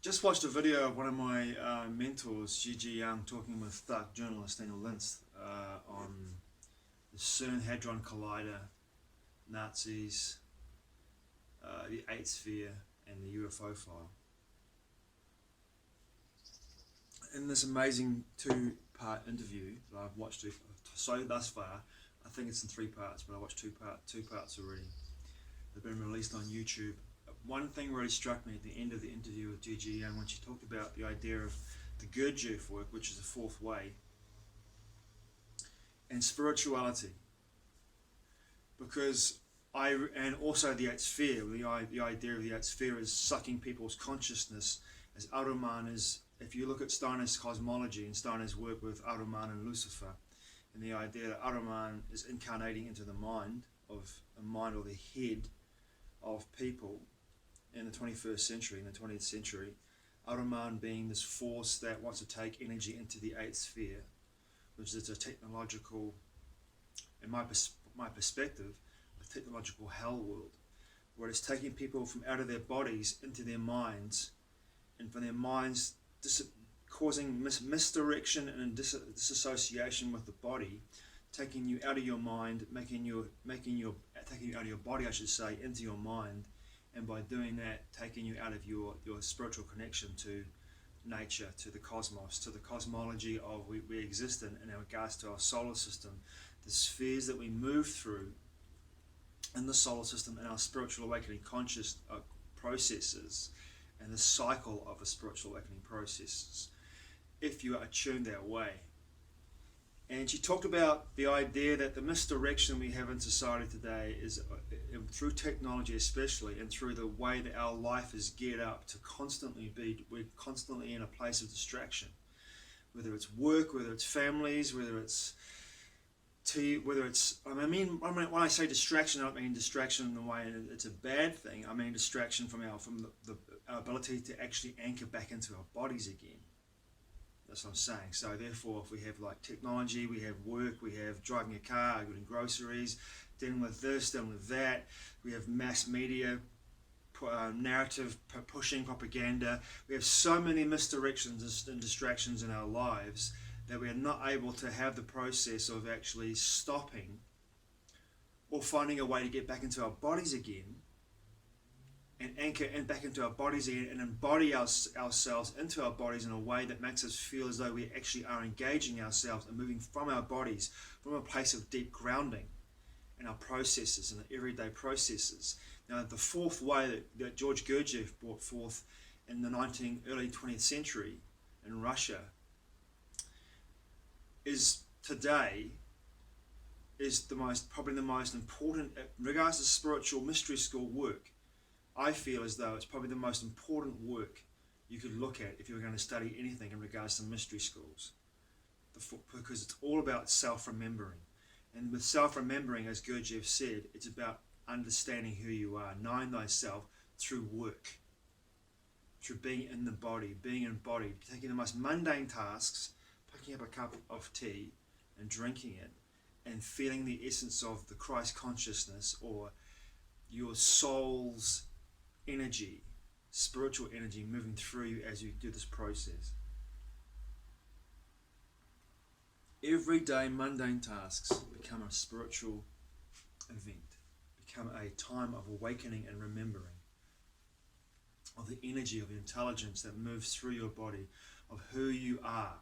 Just watched a video of one of my mentors, Gurdjieff, talking with journalist Liszt on the CERN Hadron Collider, Nazis, the Eighth Sphere, and the UFO file. In this amazing two-part interview that I've watched so thus far, I think it's in 3 parts, but I watched two parts already. They've been released on YouTube. One thing really struck me at the end of the interview with Gurdjieff when she talked about the idea of the Gurdjieff work, which is the fourth way, and spirituality. And also the Eighth Sphere, the idea of the Eighth Sphere is sucking people's consciousness, as Ahriman is, if you look at Steiner's cosmology and Steiner's work with Ahriman and Lucifer, and the idea that Ahriman is incarnating into the mind or the head of people in the 21st century, in the 20th century, Ahriman being this force that wants to take energy into the Eighth Sphere, which is a technological, in my perspective, a technological hell world, where it's taking people from out of their bodies into their minds, and from their minds causing misdirection and disassociation with the body, taking you out of your mind, taking you out of your body, I should say, into your mind, and by doing that, taking you out of your spiritual connection to nature, to the cosmos, to the cosmology of we exist in regards to our solar system, the spheres that we move through in the solar system, and our spiritual awakening conscious processes, and the cycle of the spiritual awakening processes, if you are tuned that way. And she talked about the idea that the misdirection we have in society today is through technology especially, and through the way that our life is geared up to we're constantly in a place of distraction, whether it's work, whether it's families, whether it's when I say distraction, I don't mean distraction in the way it's a bad thing. I mean distraction from our ability to actually anchor back into our bodies again. That's what I'm saying. So therefore, if we have like technology, we have work, we have driving a car, getting groceries, dealing with this, dealing with that, we have mass media, narrative pushing propaganda, we have so many misdirections and distractions in our lives that we are not able to have the process of actually stopping or finding a way to get back into our bodies again, and anchor and back into our bodies again, and embody ourselves into our bodies in a way that makes us feel as though we actually are engaging ourselves and moving from our bodies from a place of deep grounding in our processes and the everyday processes. Now, the fourth way that George Gurdjieff brought forth in the early 20th century in Russia is probably the most important in regards to spiritual mystery school work. I feel as though it's probably the most important work you could look at if you were going to study anything in regards to mystery schools, because it's all about self-remembering. And with self-remembering, as Gurdjieff said, it's about understanding who you are, knowing thyself through work, through being in the body, being embodied, taking the most mundane tasks, picking up a cup of tea and drinking it, and feeling the essence of the Christ consciousness, or your soul's energy, spiritual energy moving through you as you do this process. Everyday mundane tasks become a spiritual event, become a time of awakening and remembering of the energy, of the intelligence that moves through your body, of who you are,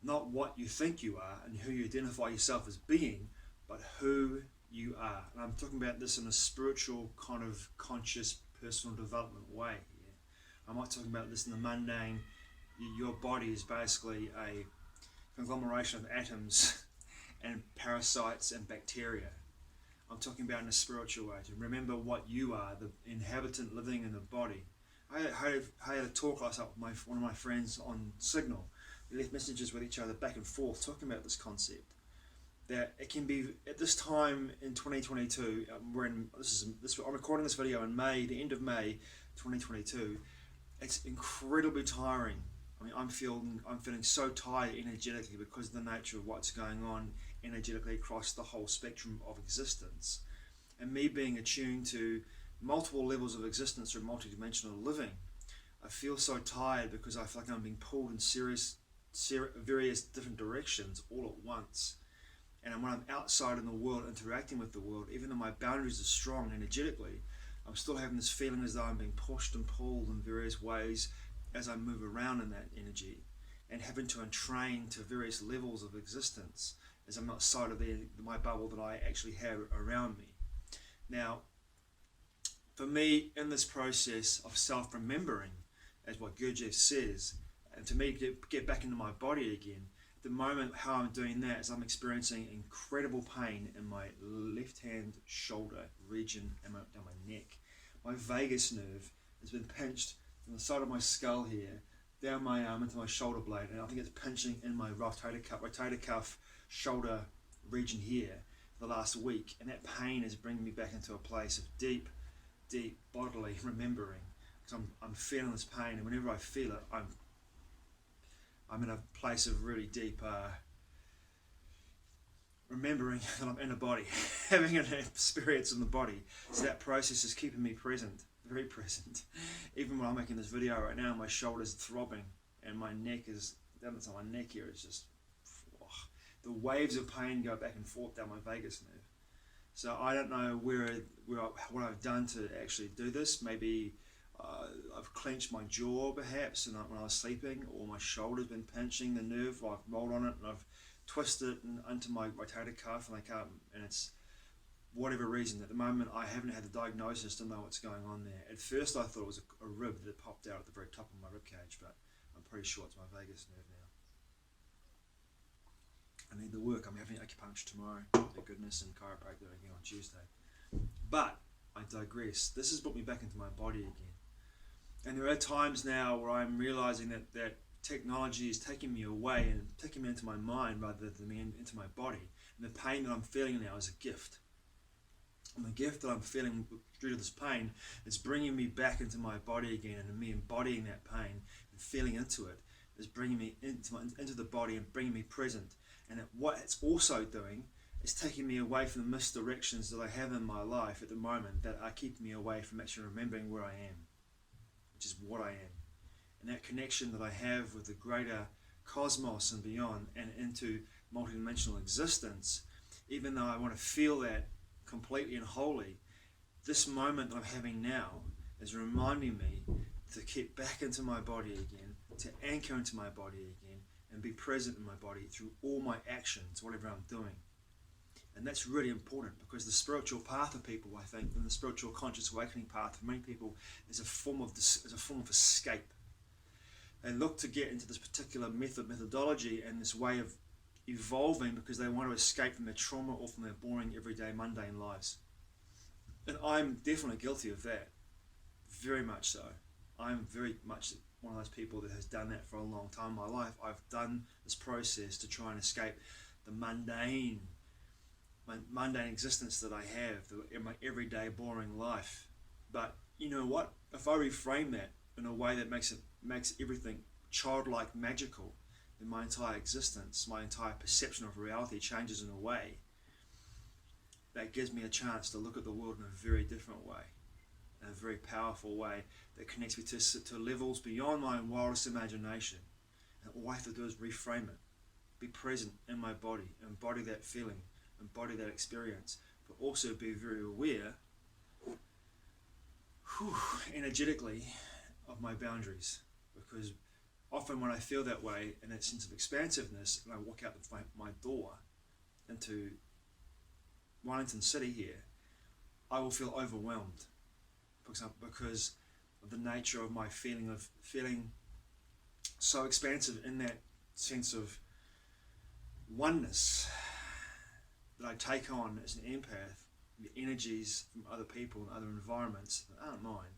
not what you think you are and who you identify yourself as being, but who you are. And I'm talking about this in a spiritual kind of conscious personal development way here. I'm not talking about this in the mundane. Your body is basically a conglomeration of atoms and parasites and bacteria. I'm talking about in a spiritual way, to remember what you are, the inhabitant living in the body. I had a talk last night with one of my friends on Signal. We left messages with each other back and forth talking about this concept. That it can be, at this time in 2022, I'm recording this video in May, the end of May 2022. It's incredibly tiring. I mean, I'm feeling so tired energetically because of the nature of what's going on energetically across the whole spectrum of existence, and me being attuned to multiple levels of existence through multidimensional living. I feel so tired because I feel like I'm being pulled in various different directions all at once. And when I'm outside in the world, interacting with the world, even though my boundaries are strong energetically, I'm still having this feeling as though I'm being pushed and pulled in various ways as I move around in that energy, and having to entrain to various levels of existence as I'm outside of my bubble that I actually have around me. Now, for me, in this process of self-remembering, as what Gurdjieff says, and to me get back into my body again, at the moment how I'm doing that is I'm experiencing incredible pain in my left hand shoulder region and down my neck. My vagus nerve has been pinched from the side of my skull here, down my arm into my shoulder blade, and I think it's pinching in my rotator cuff shoulder region here for the last week, and that pain is bringing me back into a place of deep bodily remembering, because I'm feeling this pain, and whenever I feel it, I'm in a place of really deep remembering that I'm in a body, having an experience in the body. So that process is keeping me present, very present. Even when I'm making this video right now, my shoulder's throbbing, and my neck is, down to my neck here is just, the waves of pain go back and forth down my vagus nerve. So I don't know what I've done to actually do this. Maybe I've clenched my jaw perhaps, and when I was sleeping, or my shoulder's been pinching the nerve, or I've rolled on it and I've twisted it into my rotator cuff, and it's whatever reason. At the moment, I haven't had the diagnosis to know what's going on there. At first, I thought it was a rib that popped out at the very top of my rib cage, but I'm pretty sure it's my vagus nerve now. I need the work. I'm having acupuncture tomorrow, thank goodness, and chiropractor again on Tuesday. But I digress. This has brought me back into my body again. And there are times now where I'm realizing that technology is taking me away and taking me into my mind rather than me into my body. And the pain that I'm feeling now is a gift. And the gift that I'm feeling due to this pain is bringing me back into my body again, and me embodying that pain and feeling into it is bringing me into the body and bringing me present. And what it's also doing is taking me away from the misdirections that I have in my life at the moment that are keeping me away from actually remembering where I am, which is what I am. And that connection that I have with the greater cosmos and beyond, and into multidimensional existence, even though I want to feel that completely and wholly, this moment that I'm having now is reminding me to get back into my body again, to anchor into my body again, and be present in my body through all my actions, whatever I'm doing. And that's really important, because the spiritual path of people, I think, and the spiritual conscious awakening path for many people is a form of escape. They look to get into this particular methodology and this way of evolving because they want to escape from their trauma or from their boring, everyday, mundane lives. And I'm definitely guilty of that, very much so. I'm very much one of those people that has done that for a long time in my life. I've done this process to try and escape the mundane existence that I have, in my everyday boring life. But you know what? If I reframe that in a way that makes everything childlike, magical, then my entire existence, my entire perception of reality changes in a way that gives me a chance to look at the world in a very different way, in a very powerful way that connects me to levels beyond my wildest imagination. And all I have to do is reframe it, be present in my body, embody that feeling, embody that experience, but also be very aware, energetically, of my boundaries. Because often when I feel that way, and that sense of expansiveness, and I walk out my door into Wellington City here, I will feel overwhelmed, for example, because of the nature of my feeling so expansive in that sense of oneness that I take on as an empath, the energies from other people and other environments that aren't mine.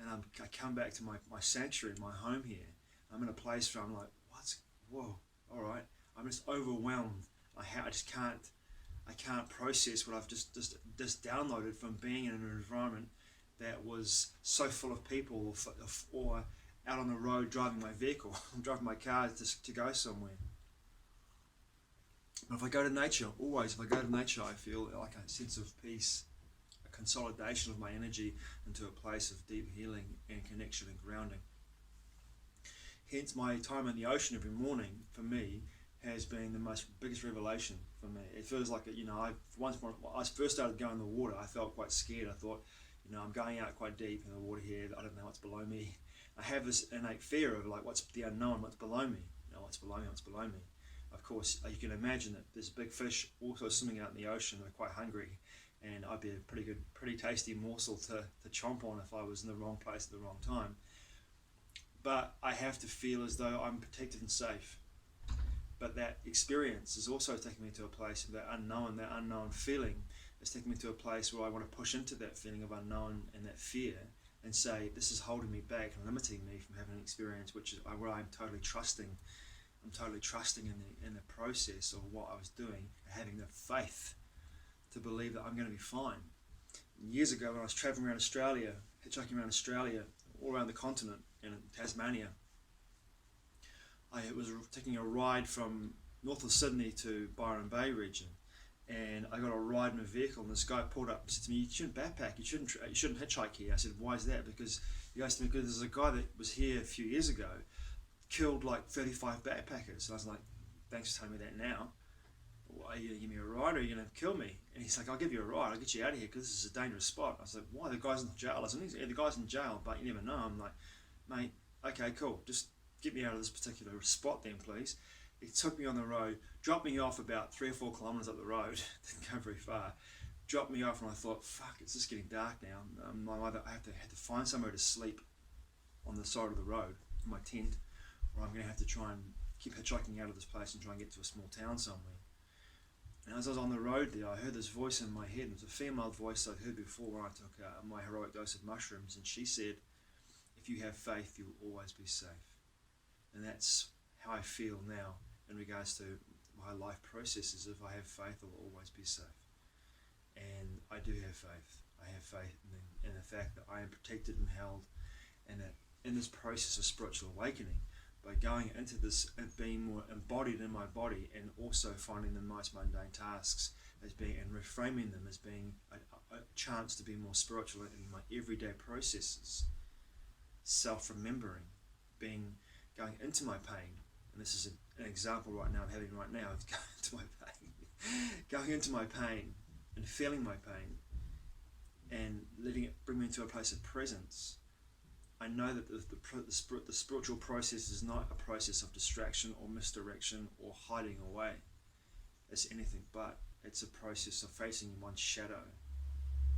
And I come back to my sanctuary, my home here. I'm in a place where I'm like, whoa, all right. I'm just overwhelmed. I can't process what I've just downloaded from being in an environment that was so full of people, or out on the road driving my vehicle, driving my car to go somewhere. But if I go to nature, I feel like a sense of peace, a consolidation of my energy into a place of deep healing and connection and grounding. Hence, my time in the ocean every morning, for me, has been the biggest revelation for me. It feels like, when I first started going in the water, I felt quite scared. I thought, I'm going out quite deep in the water here. I don't know what's below me. I have this innate fear of like, what's the unknown, what's below me? What's below me, what's below me? Of course, you can imagine that there's big fish also swimming out in the ocean. They're quite hungry, and I'd be a pretty tasty morsel to chomp on if I was in the wrong place at the wrong time. But I have to feel as though I'm protected and safe. But that experience is also taking me to a place of that unknown feeling. It's taking me to a place where I want to push into that feeling of unknown and that fear and say, this is holding me back and limiting me from having an experience where I'm totally trusting. I'm totally trusting in the process of what I was doing, having the faith to believe that I'm going to be fine. Years ago, when I was traveling around Australia, hitchhiking around Australia, all around the continent, in Tasmania, I was taking a ride from north of Sydney to Byron Bay region, and I got a ride in a vehicle, and this guy pulled up and said to me, "You shouldn't backpack, you shouldn't hitchhike here." I said, "Why is that?" Because he asked me, because there's a guy that was here a few years ago, killed like 35 backpackers. And I was like, "Thanks for telling me that now. Are you going to give me a ride, or are you going to kill me?" And he's like, "I'll give you a ride, I'll get you out of here, because this is a dangerous spot." I was like, "Why? The guy's in jail." I said, "Yeah, the guy's in jail, but you never know." I'm like, "Mate, okay, cool, just get me out of this particular spot then, please." He took me on the road, dropped me off about 3 or 4 kilometres up the road, didn't go very far, dropped me off, and I thought, fuck, it's just getting dark now. I had to find somewhere to sleep on the side of the road, in my tent, or I'm going to have to try and keep hitchhiking out of this place and try and get to a small town somewhere. And as I was on the road there, I heard this voice in my head. It was a female voice I'd heard before when I took my heroic dose of mushrooms, and she said, "If you have faith, you'll always be safe." And that's how I feel now in regards to my life processes. If I have faith, I'll always be safe. And I do have faith. I have faith in the fact that I am protected and held, and that in this process of spiritual awakening, by going into this and being more embodied in my body, and also finding the most mundane tasks as being, and reframing them as being a chance to be more spiritual in my everyday processes, self-remembering, going into my pain. And this is an example right now I'm having right now of going into my pain, going into my pain and feeling my pain and letting it bring me into a place of presence. I know that the spiritual process is not a process of distraction or misdirection or hiding away. It's anything but. It's a process of facing one's shadow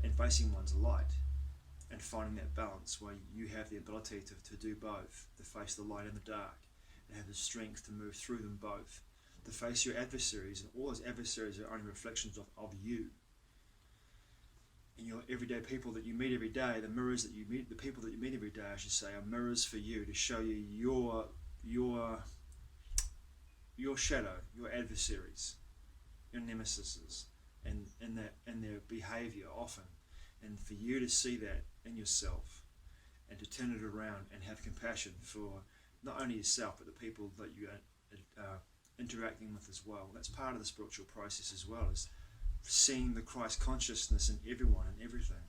and facing one's light, and finding that balance where you have the ability to do both, to face the light and the dark, and have the strength to move through them both, to face your adversaries, and all those adversaries are only reflections of you. And your everyday people that you meet every day, the people that you meet every day, I should say, are mirrors for you, to show you your shadow, your adversaries, your nemesises, and their behaviour often, and for you to see that in yourself and to turn it around and have compassion for not only yourself but the people that you are interacting with as well. That's part of the spiritual process as well, is seeing the Christ consciousness in everyone and everything.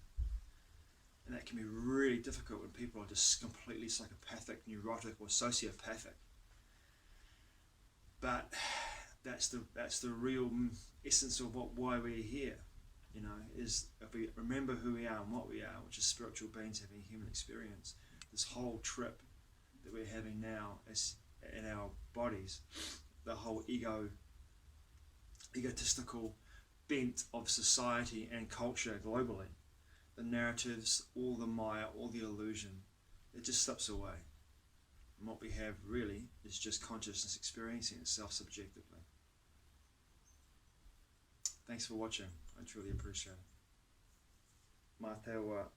And that can be really difficult when people are just completely psychopathic, neurotic, or sociopathic. But that's the real essence of why we're here. Is if we remember who we are and what we are, which is spiritual beings having a human experience, this whole trip that we're having now is in our bodies, the whole egotistical bent of society and culture globally, the narratives, all the maya, all the illusion, it just slips away. And what we have really is just consciousness experiencing itself subjectively. Thanks for watching. I truly appreciate it. Mā te ua.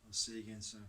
I'll see you again soon.